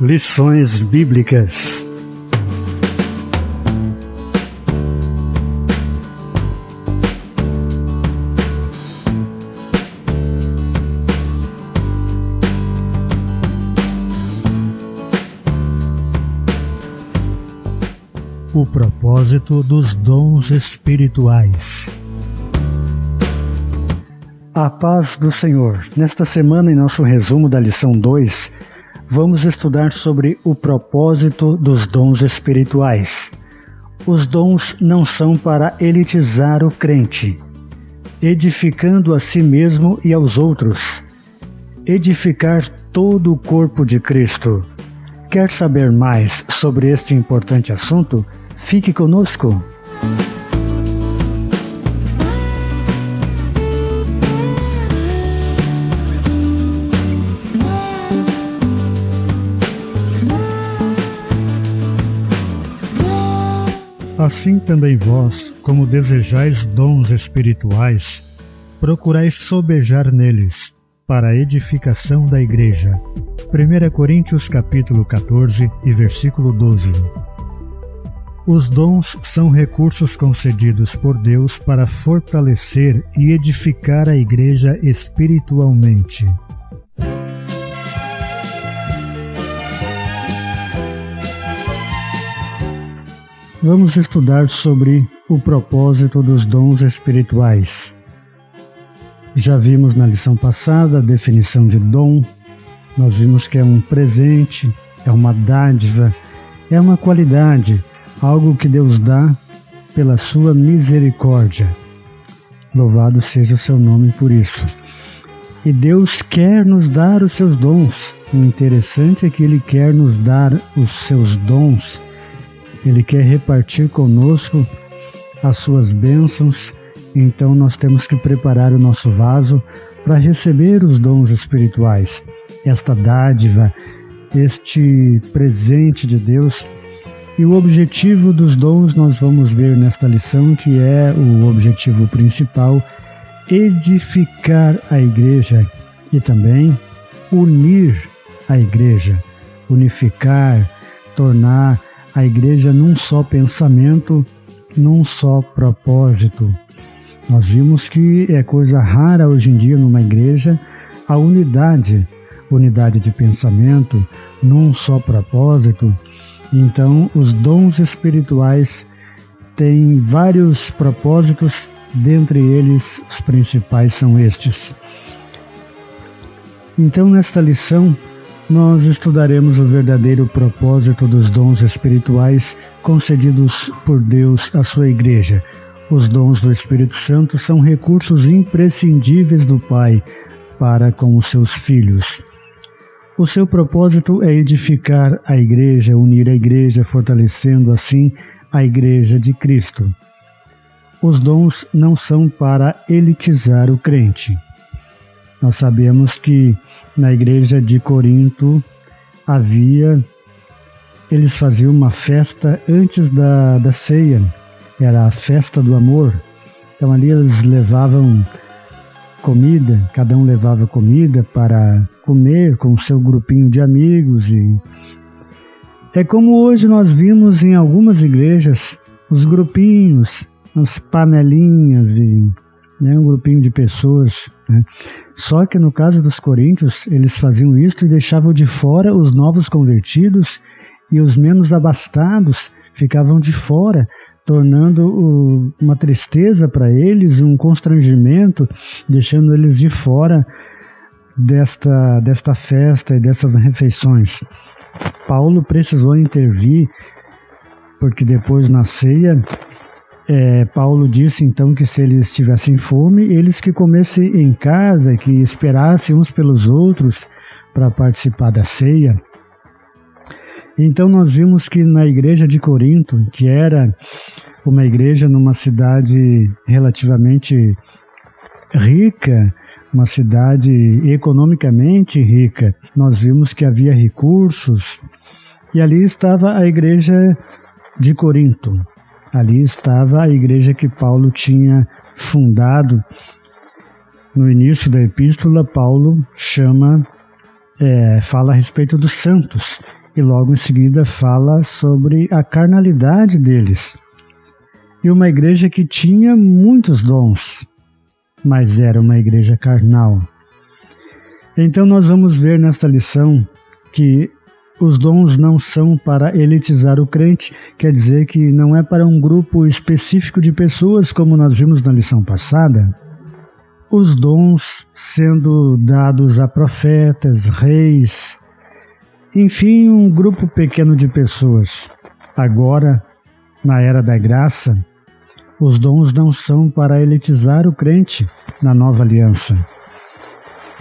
Lições Bíblicas. O propósito dos dons espirituais. A paz do Senhor. Nesta semana, em nosso resumo da lição 2, vamos estudar sobre o propósito dos dons espirituais. Os dons não são para elitizar o crente, edificando a si mesmo e aos outros, edificar todo o corpo de Cristo. Quer saber mais sobre este importante assunto? Fique conosco! Assim também vós, como desejais dons espirituais, procurais sobejar neles, para a edificação da igreja. 1 Coríntios capítulo 14 e versículo 12. Os dons são recursos concedidos por Deus para fortalecer e edificar a igreja espiritualmente. Vamos estudar sobre o propósito dos dons espirituais. Já vimos na lição passada a definição de dom. Nós vimos que é um presente, é uma dádiva, é uma qualidade, algo que Deus dá pela sua misericórdia. Louvado seja o seu nome por isso. E Deus quer nos dar os seus dons. O interessante é que Ele quer nos dar os seus dons. Ele quer repartir conosco as suas bênçãos. Então nós temos que preparar o nosso vaso para receber os dons espirituais. Esta dádiva, este presente de Deus. E o objetivo dos dons nós vamos ver nesta lição, que é o objetivo principal: edificar a igreja e também unir a igreja, unificar, tornar a igreja num só pensamento, num só propósito. Nós vimos que é coisa rara hoje em dia numa igreja a unidade de pensamento, num só propósito. Então, os dons espirituais têm vários propósitos, dentre eles os principais são estes. Então, nesta lição, nós estudaremos o verdadeiro propósito dos dons espirituais concedidos por Deus à sua igreja. Os dons do Espírito Santo são recursos imprescindíveis do Pai para com os seus filhos. O seu propósito é edificar a igreja, unir a igreja, fortalecendo assim a igreja de Cristo. Os dons não são para elitizar o crente. Nós sabemos que na igreja de Corinto eles faziam uma festa antes da ceia, era a festa do amor. Então ali eles levavam comida, cada um levava comida para comer com o seu grupinho de amigos. E é como hoje nós vimos em algumas igrejas, os grupinhos, as panelinhas e um grupinho de pessoas, né? Só que no caso dos coríntios, eles faziam isso e deixavam de fora os novos convertidos, e os menos abastados ficavam de fora, tornando uma tristeza para eles, um constrangimento, deixando eles de fora desta festa e dessas refeições. Paulo precisou intervir, porque depois na ceia, Paulo disse então que se eles tivessem fome, eles que comessem em casa, que esperassem uns pelos outros para participar da ceia. Então nós vimos que na igreja de Corinto, que era uma igreja numa cidade relativamente rica, uma cidade economicamente rica, nós vimos que havia recursos, e ali estava a igreja de Corinto. Ali estava a igreja que Paulo tinha fundado. No início da epístola, Paulo fala a respeito dos santos. e logo em seguida fala sobre a carnalidade deles. E uma igreja que tinha muitos dons, mas era uma igreja carnal. Então nós vamos ver nesta lição que os dons não são para elitizar o crente, quer dizer que não é para um grupo específico de pessoas, como nós vimos na lição passada. Os dons sendo dados a profetas, reis, enfim, um grupo pequeno de pessoas. Agora, na era da graça, os dons não são para elitizar o crente na nova aliança.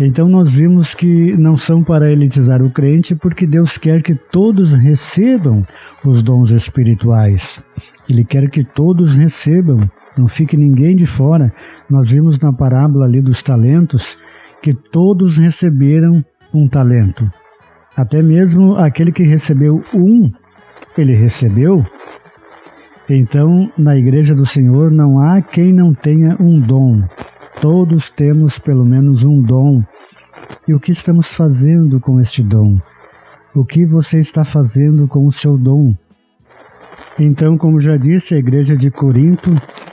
Então nós vimos que não são para elitizar o crente porque Deus quer que todos recebam os dons espirituais. Ele quer que todos recebam, não fique ninguém de fora. Nós vimos na parábola ali dos talentos que todos receberam um talento. Até mesmo aquele que recebeu um, ele recebeu. Então, na igreja do Senhor não há quem não tenha um dom. Todos temos pelo menos um dom. E o que estamos fazendo com este dom? O que você está fazendo com o seu dom? Então, como já disse, a igreja de Corinto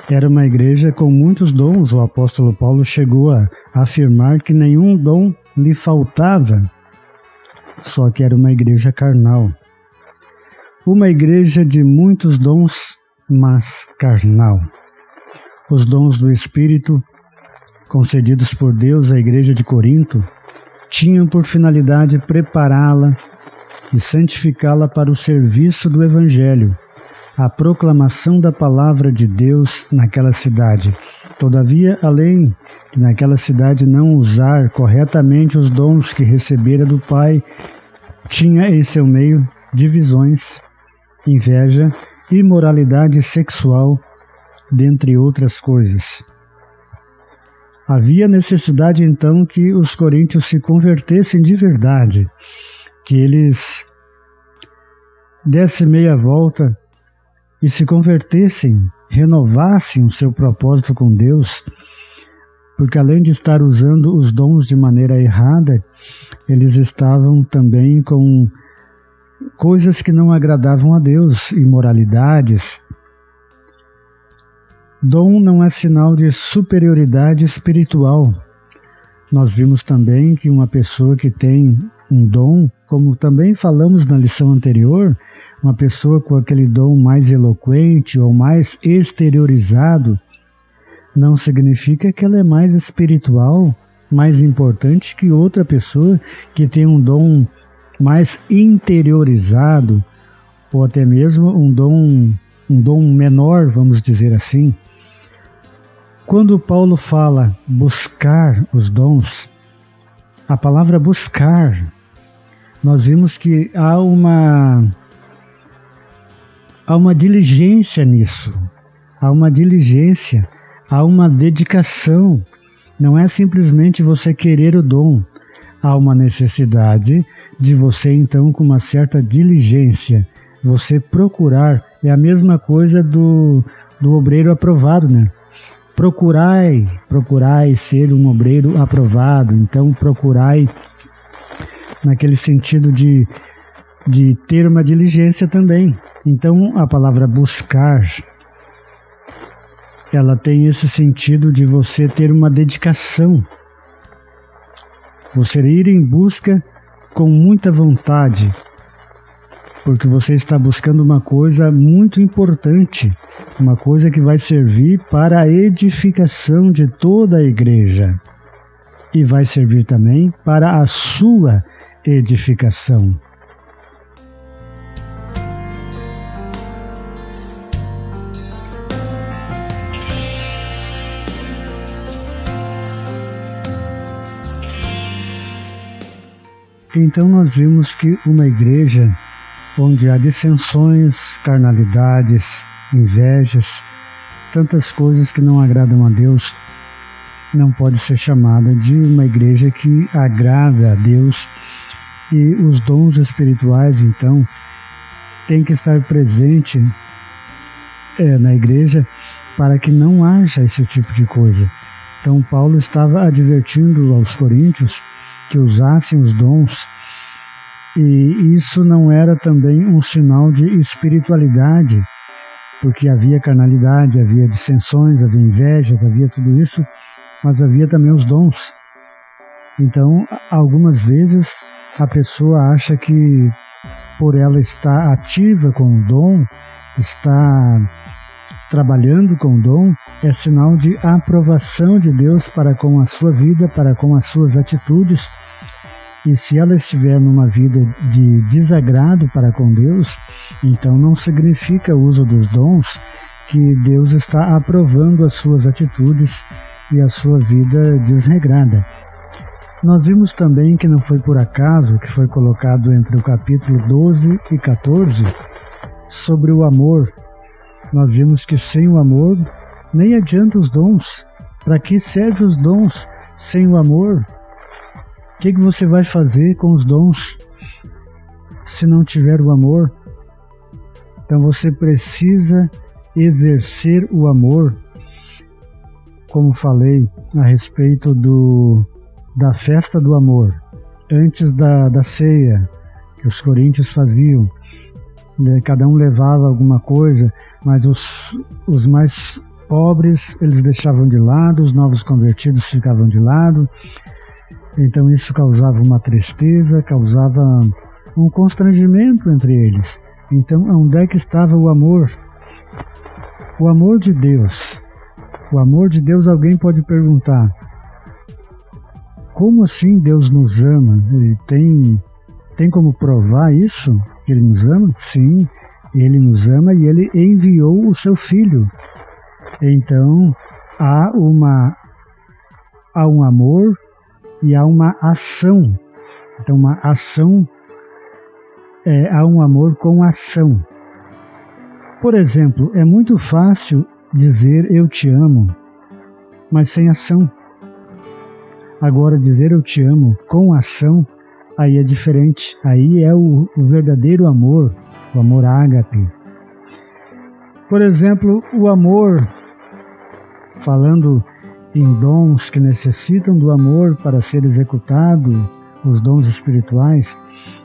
era uma igreja com muitos dons. O apóstolo Paulo chegou a afirmar que nenhum dom lhe faltava, só que era uma igreja carnal. Uma igreja de muitos dons, mas carnal. Os dons do Espírito concedidos por Deus à igreja de Corinto tinham por finalidade prepará-la e santificá-la para o serviço do Evangelho, a proclamação da palavra de Deus naquela cidade. Todavia, além de naquela cidade não usar corretamente os dons que recebera do Pai, tinha em seu meio divisões, inveja, imoralidade sexual, dentre outras coisas. Havia necessidade então que os coríntios se convertessem de verdade, que eles dessem meia volta e se convertessem, renovassem o seu propósito com Deus, porque além de estar usando os dons de maneira errada, eles estavam também com coisas que não agradavam a Deus, imoralidades. Dom não é sinal de superioridade espiritual. Nós vimos também que uma pessoa que tem um dom, como também falamos na lição anterior, uma pessoa com aquele dom mais eloquente ou mais exteriorizado, não significa que ela é mais espiritual, mais importante que outra pessoa que tem um dom mais interiorizado, ou até mesmo um dom menor, vamos dizer assim. Quando Paulo fala buscar os dons, a palavra buscar, nós vimos que há uma diligência nisso, há uma diligência, há uma dedicação. Não é simplesmente você querer o dom, há uma necessidade de você então com uma certa diligência, você procurar. É a mesma coisa do obreiro aprovado, né? Procurai ser um obreiro aprovado. Então procurai naquele sentido de ter uma diligência também. Então a palavra buscar, ela tem esse sentido de você ter uma dedicação, você ir em busca com muita vontade, porque você está buscando uma coisa muito importante, uma coisa que vai servir para a edificação de toda a igreja e vai servir também para a sua edificação. Então nós vimos que uma igreja onde há dissensões, carnalidades, invejas, tantas coisas que não agradam a Deus, não pode ser chamada de uma igreja que agrada a Deus. E os dons espirituais, então, têm que estar presente na igreja para que não haja esse tipo de coisa. Então Paulo estava advertindo aos coríntios que usassem os dons E isso não era também um sinal de espiritualidade, porque havia carnalidade, havia dissensões, havia invejas, havia tudo isso, mas havia também os dons. Então, algumas vezes a pessoa acha que por ela estar ativa com o dom, está trabalhando com o dom, é sinal de aprovação de Deus para com a sua vida, para com as suas atitudes. E se ela estiver numa vida de desagrado para com Deus, então não significa o uso dos dons que Deus está aprovando as suas atitudes e a sua vida desregrada. Nós vimos também que não foi por acaso que foi colocado entre o capítulo 12 e 14 sobre o amor. Nós vimos que sem o amor nem adianta os dons. Para que servem os dons sem o amor? O que você vai fazer com os dons se não tiver o amor? Então você precisa exercer o amor, como falei a respeito da festa do amor, antes da ceia, que os coríntios faziam. Cada um levava alguma coisa, mas os mais pobres eles deixavam de lado, os novos convertidos ficavam de lado. Então isso causava uma tristeza, causava um constrangimento entre eles. Então onde é que estava o amor? O amor de Deus. O amor de Deus, alguém pode perguntar: como assim Deus nos ama? Ele tem como provar isso? Que Ele nos ama? Sim, Ele nos ama e Ele enviou o seu Filho. Então há um amor e há uma ação. Então uma ação, há um amor com ação. Por exemplo, é muito fácil dizer eu te amo, mas sem ação. Agora dizer eu te amo com ação, aí é diferente. Aí é o verdadeiro amor, o amor ágape. Por exemplo, o amor, falando em dons que necessitam do amor para ser executado, os dons espirituais,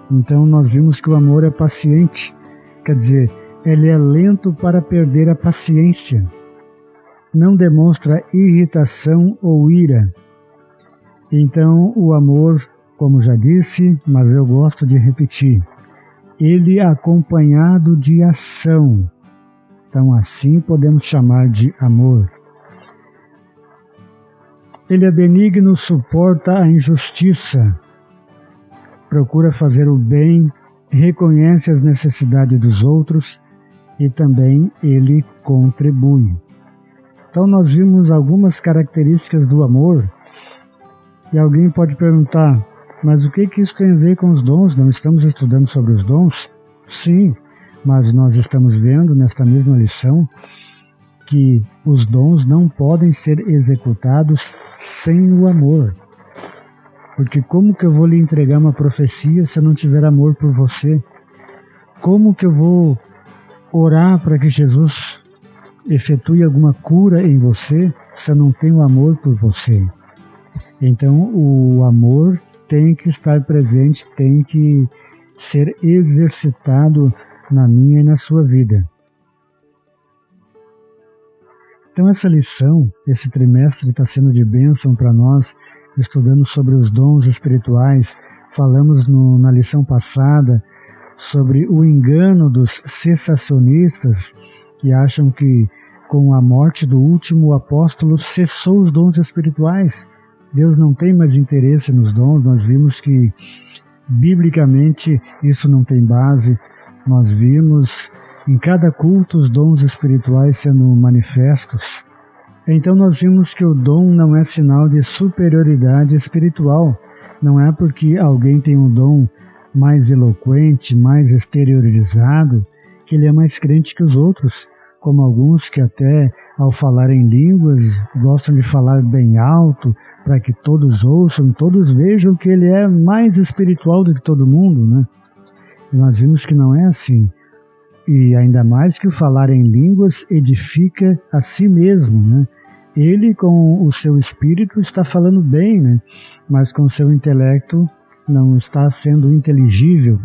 então nós vimos que o amor é paciente, quer dizer, ele é lento para perder a paciência, não demonstra irritação ou ira. Então o amor, como já disse, mas eu gosto de repetir, ele é acompanhado de ação. Então assim podemos chamar de amor. Ele é benigno, suporta a injustiça, procura fazer o bem, reconhece as necessidades dos outros e também ele contribui. Então nós vimos algumas características do amor e alguém pode perguntar, mas o que isso tem a ver com os dons? Não estamos estudando sobre os dons? Sim, mas nós estamos vendo nesta mesma lição que os dons não podem ser executados sem o amor. Porque como que eu vou lhe entregar uma profecia se eu não tiver amor por você? Como que eu vou orar para que Jesus efetue alguma cura em você se eu não tenho amor por você? Então o amor tem que estar presente, tem que ser exercitado na minha e na sua vida. Então essa lição, esse trimestre está sendo de bênção para nós, estudando sobre os dons espirituais. Falamos na lição passada sobre o engano dos cessacionistas que acham que com a morte do último apóstolo cessou os dons espirituais. Deus não tem mais interesse nos dons. Nós vimos que biblicamente isso não tem base. Nós vimos em cada culto os dons espirituais sendo manifestos. Então nós vimos que o dom não é sinal de superioridade espiritual. Não é porque alguém tem um dom mais eloquente, mais exteriorizado, que ele é mais crente que os outros. Como alguns que até ao falar em línguas gostam de falar bem alto, para que todos ouçam, todos vejam que ele é mais espiritual do que todo mundo, né? E nós vimos que não é assim. E ainda mais que o falar em línguas edifica a si mesmo, né? Ele com o seu espírito está falando bem, né? Mas com o seu intelecto não está sendo inteligível.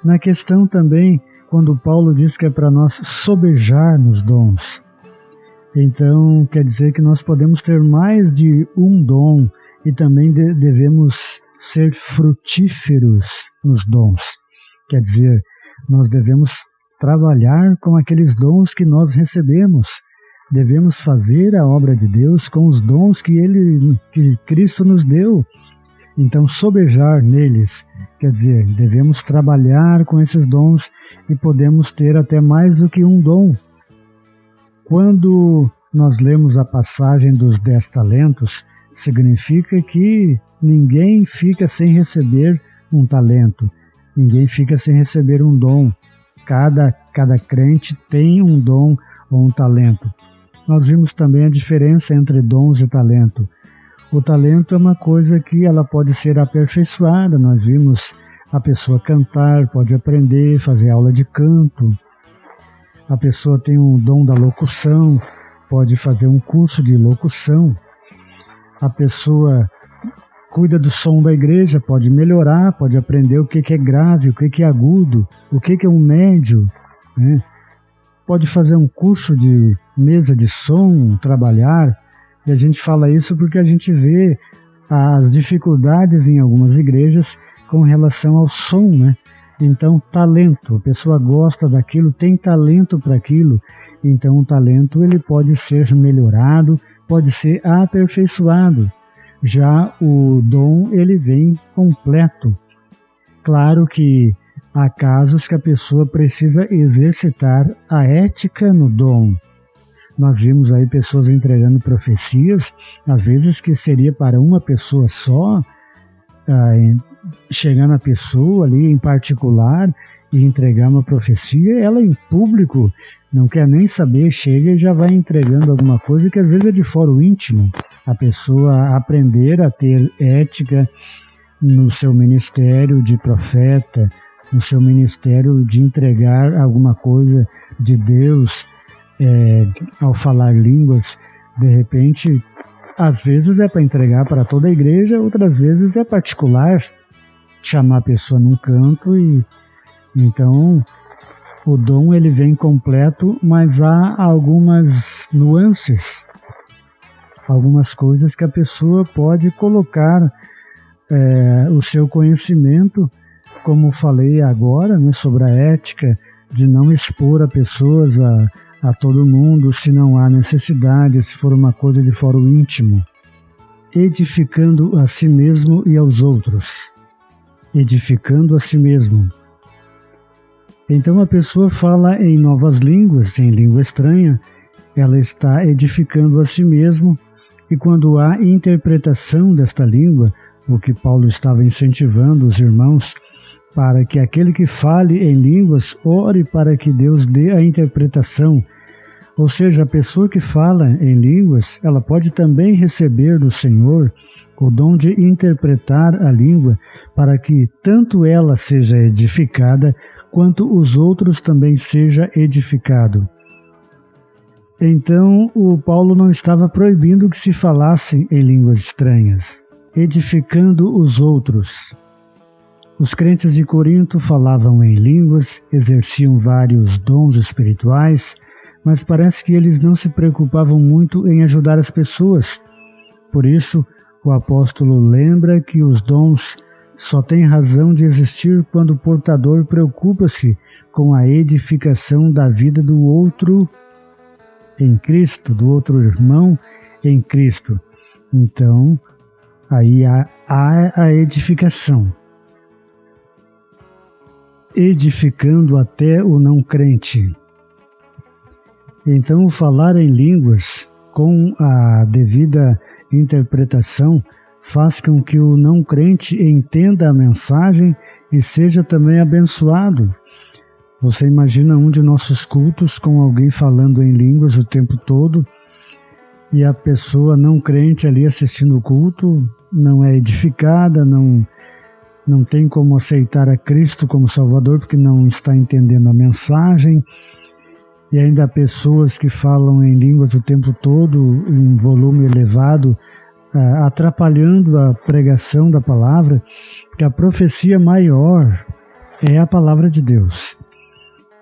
Na questão também, quando Paulo diz que é para nós sobejar nos dons, então quer dizer que nós podemos ter mais de um dom e também devemos ser frutíferos nos dons. Quer dizer, nós devemos trabalhar com aqueles dons que nós recebemos. Devemos fazer a obra de Deus com os dons que Cristo nos deu. Então, sobejar neles, quer dizer, devemos trabalhar com esses dons e podemos ter até mais do que um dom. Quando nós lemos a passagem dos 10 talentos, significa que ninguém fica sem receber um talento, ninguém fica sem receber um dom. Cada crente tem um dom ou um talento. Nós vimos também a diferença entre dons e talento. O talento é uma coisa que ela pode ser aperfeiçoada. Nós vimos a pessoa cantar, pode aprender, fazer aula de canto. A pessoa tem um dom da locução, pode fazer um curso de locução. A pessoa cuida do som da igreja, pode melhorar, pode aprender o que é grave, o que é agudo, o que é um médio, né? Pode fazer um curso de mesa de som, trabalhar. E a gente fala isso porque a gente vê as dificuldades em algumas igrejas com relação ao som, né? Então, talento, a pessoa gosta daquilo, tem talento para aquilo, então o talento ele pode ser melhorado, pode ser aperfeiçoado. Já o dom, ele vem completo. Claro que há casos que a pessoa precisa exercitar a ética no dom. Nós vimos aí pessoas entregando profecias, às vezes que seria para uma pessoa só, chegar na pessoa ali em particular e entregar uma profecia, ela em público não quer nem saber, chega e já vai entregando alguma coisa que às vezes é de fora íntimo. A pessoa aprender a ter ética no seu ministério de profeta, no seu ministério de entregar alguma coisa de Deus, ao falar línguas, de repente, às vezes é para entregar para toda a igreja, outras vezes é particular, chamar a pessoa num canto e então o dom ele vem completo, mas há algumas nuances, algumas coisas que a pessoa pode colocar o seu conhecimento, como falei agora, né, sobre a ética, de não expor a pessoas a todo mundo, se não há necessidade, se for uma coisa de fora íntimo. Edificando a si mesmo e aos outros. Edificando a si mesmo. Então a pessoa fala em novas línguas, em língua estranha, ela está edificando a si mesmo, e quando há interpretação desta língua, o que Paulo estava incentivando os irmãos, para que aquele que fale em línguas ore para que Deus dê a interpretação. Ou seja, a pessoa que fala em línguas, ela pode também receber do Senhor o dom de interpretar a língua para que tanto ela seja edificada, quanto os outros também seja edificado. Então, o Paulo não estava proibindo que se falasse em línguas estranhas, edificando os outros. Os crentes de Corinto falavam em línguas, exerciam vários dons espirituais, mas parece que eles não se preocupavam muito em ajudar as pessoas. Por isso, o apóstolo lembra que os dons só têm razão de existir quando o portador preocupa-se com a edificação da vida do outro em Cristo, do outro irmão em Cristo. Então, aí há a edificação. Edificando até o não crente. Então, falar em línguas com a devida interpretação faz com que o não crente entenda a mensagem e seja também abençoado. Você imagina um de nossos cultos com alguém falando em línguas o tempo todo e a pessoa não crente ali assistindo o culto não é edificada, não tem como aceitar a Cristo como Salvador porque não está entendendo a mensagem. E ainda há pessoas que falam em línguas o tempo todo, em volume elevado, atrapalhando a pregação da palavra, porque a profecia maior é a palavra de Deus.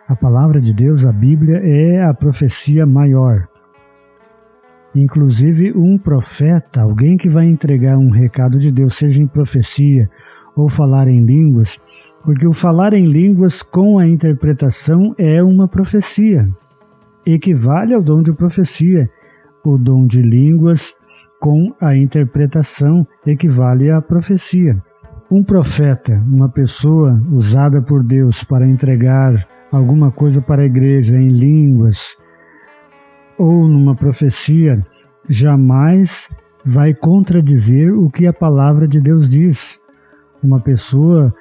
A palavra de Deus, a Bíblia, é a profecia maior. Inclusive, um profeta, alguém que vai entregar um recado de Deus, seja em profecia ou falar em línguas, porque o falar em línguas com a interpretação é uma profecia, equivale ao dom de profecia. O dom de línguas com a interpretação equivale à profecia. Um profeta, uma pessoa usada por Deus para entregar alguma coisa para a igreja em línguas ou numa profecia, jamais vai contradizer o que a palavra de Deus diz. Uma pessoa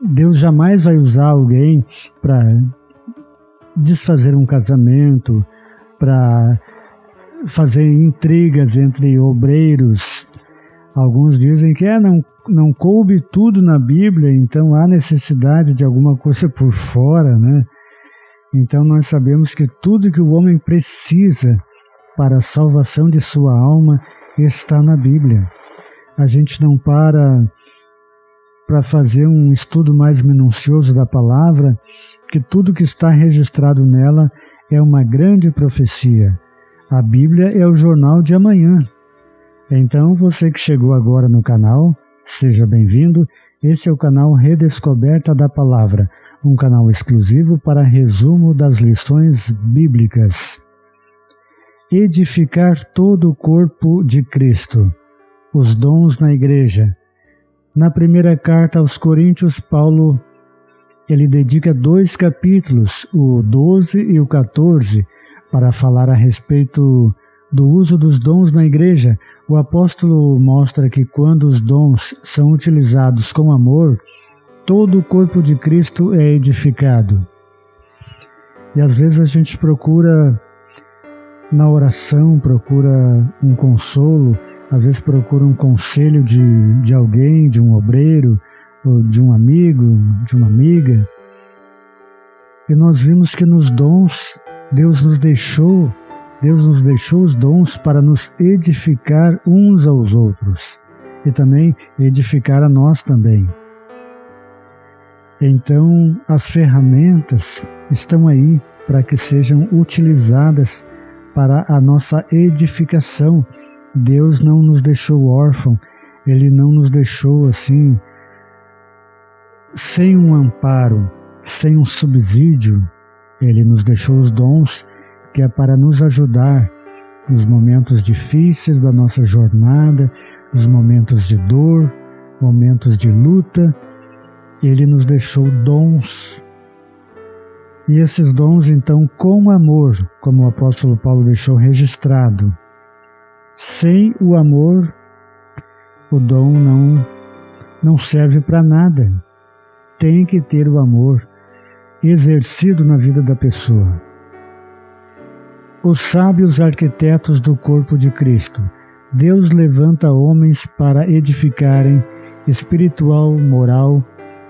Deus jamais vai usar alguém para desfazer um casamento, para fazer intrigas entre obreiros. Alguns dizem que não coube tudo na Bíblia, então há necessidade de alguma coisa por fora, né? Então nós sabemos que tudo que o homem precisa para a salvação de sua alma está na Bíblia. A gente não para fazer um estudo mais minucioso da palavra, que tudo que está registrado nela é uma grande profecia. A Bíblia é o jornal de amanhã. Então, você que chegou agora no canal, seja bem-vindo. Esse é o canal Redescoberta da Palavra, um canal exclusivo para resumo das lições bíblicas. Edificar todo o corpo de Cristo. Os dons na igreja. Na primeira carta aos Coríntios, Paulo ele dedica 2 capítulos, o 12 e o 14, para falar a respeito do uso dos dons na igreja. O apóstolo mostra que quando os dons são utilizados com amor, todo o corpo de Cristo é edificado. E às vezes a gente procura na oração, procura um consolo, às vezes procura um conselho de alguém, de um obreiro, ou de um amigo, de uma amiga. E nós vimos que nos dons, Deus nos deixou os dons para nos edificar uns aos outros e também edificar a nós também. Então, as ferramentas estão aí para que sejam utilizadas para a nossa edificação. Deus não nos deixou órfão, Ele não nos deixou assim, sem um amparo, sem um subsídio. Ele nos deixou os dons que é para nos ajudar nos momentos difíceis da nossa jornada, nos momentos de dor, momentos de luta. Ele nos deixou dons. E esses dons, então, com amor, como o apóstolo Paulo deixou registrado. Sem o amor, o dom não serve para nada. Tem que ter o amor exercido na vida da pessoa. Os sábios arquitetos do corpo de Cristo. Deus levanta homens para edificarem espiritual, moral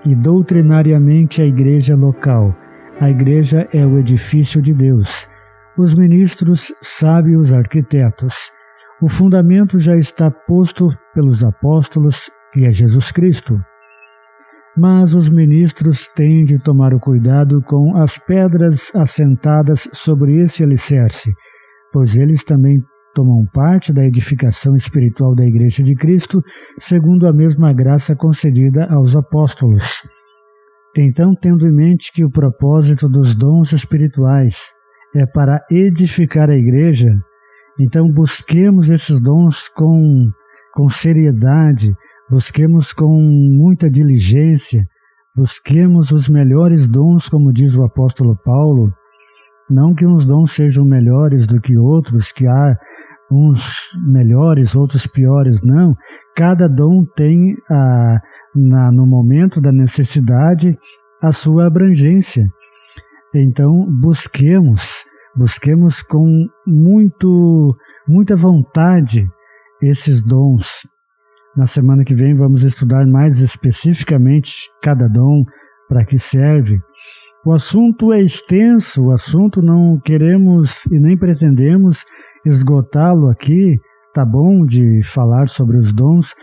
e doutrinariamente a igreja local. A igreja é o edifício de Deus. Os ministros, sábios arquitetos. O fundamento já está posto pelos apóstolos, que é Jesus Cristo. Mas os ministros têm de tomar o cuidado com as pedras assentadas sobre esse alicerce, pois eles também tomam parte da edificação espiritual da Igreja de Cristo, segundo a mesma graça concedida aos apóstolos. Então, tendo em mente que o propósito dos dons espirituais é para edificar a Igreja, então busquemos esses dons com seriedade, busquemos com muita diligência, busquemos os melhores dons, como diz o apóstolo Paulo. Não que uns dons sejam melhores do que outros, que há uns melhores, outros piores, não. Cada dom tem, no momento da necessidade, a sua abrangência. Então, busquemos com muita vontade esses dons. Na semana que vem vamos estudar mais especificamente cada dom, para que serve. O assunto é extenso, o assunto não queremos e nem pretendemos esgotá-lo aqui. Tá bom de falar sobre os dons,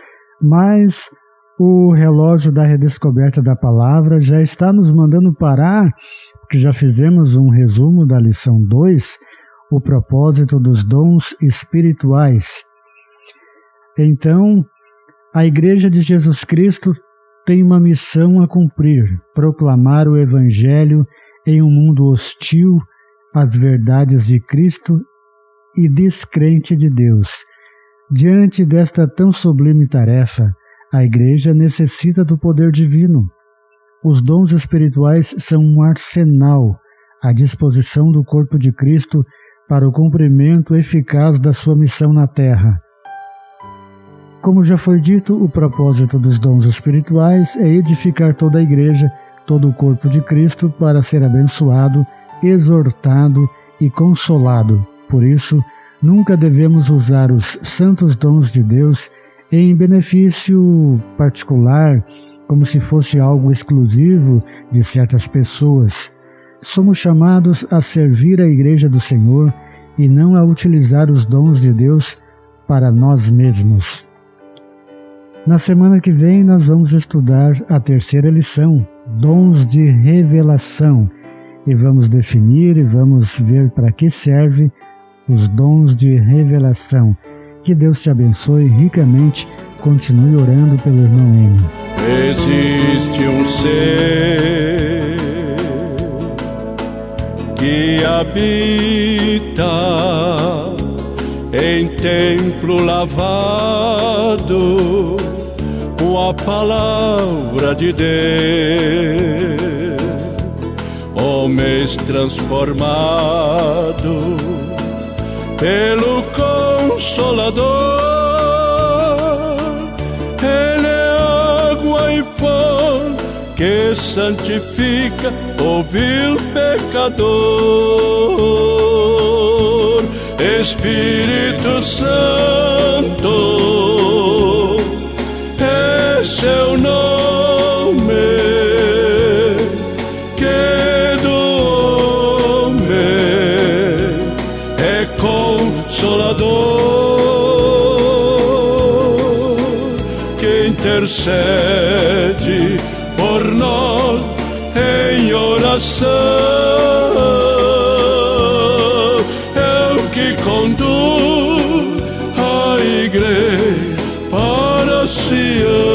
mas o relógio da redescoberta da palavra já está nos mandando parar, porque já fizemos um resumo da lição 2, o propósito dos dons espirituais. Então, a Igreja de Jesus Cristo tem uma missão a cumprir: proclamar o Evangelho em um mundo hostil às verdades de Cristo e descrente de Deus. Diante desta tão sublime tarefa, a Igreja necessita do poder divino. Os dons espirituais são um arsenal à disposição do corpo de Cristo para o cumprimento eficaz da sua missão na Terra. Como já foi dito, o propósito dos dons espirituais é edificar toda a Igreja, todo o corpo de Cristo, para ser abençoado, exortado e consolado. Por isso, nunca devemos usar os santos dons de Deus em benefício particular, como se fosse algo exclusivo de certas pessoas. Somos chamados a servir a Igreja do Senhor e não a utilizar os dons de Deus para nós mesmos. Na semana que vem nós vamos estudar a terceira lição, dons de revelação, e vamos definir e vamos ver para que serve os dons de revelação. Que Deus te abençoe ricamente. Continue orando pelo irmão Enio. Existe um ser que habita em templo lavado com a palavra de Deus, homens transformados pelo Consolador. Ele é água e pão que santifica o vil pecador. Espírito Santo é seu nome, que do homem é consolador, que intercede por nós em oração. É o que conduz a igreja para Sião.